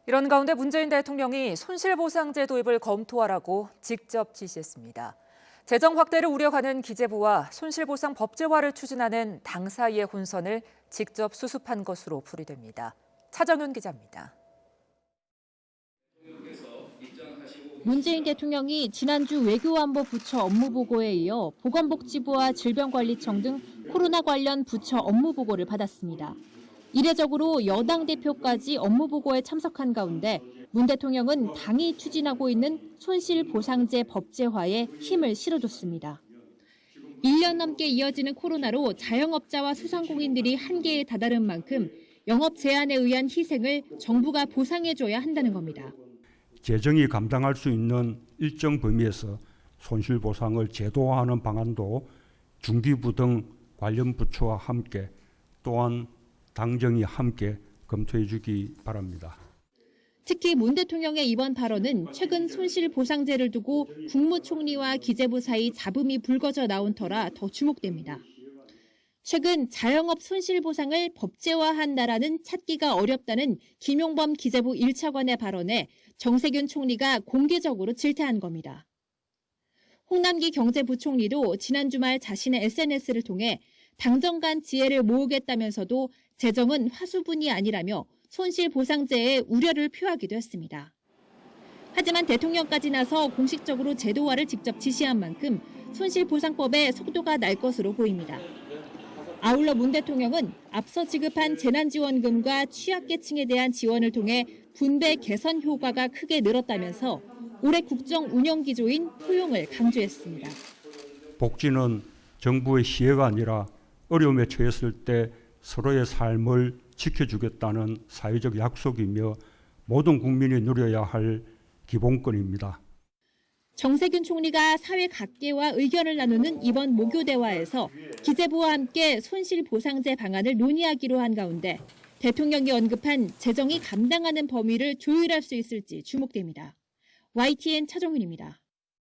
이런 가운데 문재인 대통령이 손실보상제 도입을 검토하라고 직접 지시했습니다. 재정 확대를 우려하는 기재부와 손실보상 법제화를 추진하는 당 사이의 혼선을 직접 수습한 것으로 풀이됩니다. 차정윤 기자입니다. 문재인 대통령이 지난주 외교안보 부처 업무보고에 이어 보건복지부와 질병관리청 등 코로나 관련 부처 업무보고를 받았습니다. 이례적으로 여당 대표까지 업무보고에 참석한 가운데 문 대통령은 당이 추진하고 있는 손실보상제 법제화에 힘을 실어줬습니다. 1년 넘게 이어지는 코로나로 자영업자와 소상공인들이 한계에 다다른 만큼 영업 제한에 의한 희생을 정부가 보상해줘야 한다는 겁니다. 재정이 감당할 수 있는 일정 범위에서 손실보상을 제도화하는 방안도 중기부 등 관련 부처와 함께 또한 당정이 함께 검토해 주기 바랍니다. 특히 문 대통령의 이번 발언은 최근 손실보상제를 두고 국무총리와 기재부 사이 잡음이 불거져 나온 터라 더 주목됩니다. 최근 자영업 손실보상을 법제화한다라는 찾기가 어렵다는 김용범 기재부 1차관의 발언에 정세균 총리가 공개적으로 질타한 겁니다. 홍남기 경제부총리도 지난 주말 자신의 SNS를 통해 당정 간 지혜를 모으겠다면서도 재정은 화수분이 아니라며 손실보상제에 우려를 표하기도 했습니다. 하지만 대통령까지 나서 공식적으로 제도화를 직접 지시한 만큼 손실보상법에 속도가 날 것으로 보입니다. 아울러 문 대통령은 앞서 지급한 재난지원금과 취약계층에 대한 지원을 통해 분배 개선 효과가 크게 늘었다면서 올해 국정 운영 기조인 포용을 강조했습니다. 복지는 정부의 시혜가 아니라 어려움에 처했을 때 서로의 삶을 지켜주겠다는 사회적 약속이며 모든 국민이 누려야 할 기본권입니다. 정세균 총리가 사회 각계와 의견을 나누는 이번 모교 대화에서 기재부와 함께 손실보상제 방안을 논의하기로 한 가운데 대통령이 언급한 재정이 감당하는 범위를 조율할 수 있을지 주목됩니다. YTN 차정윤입니다.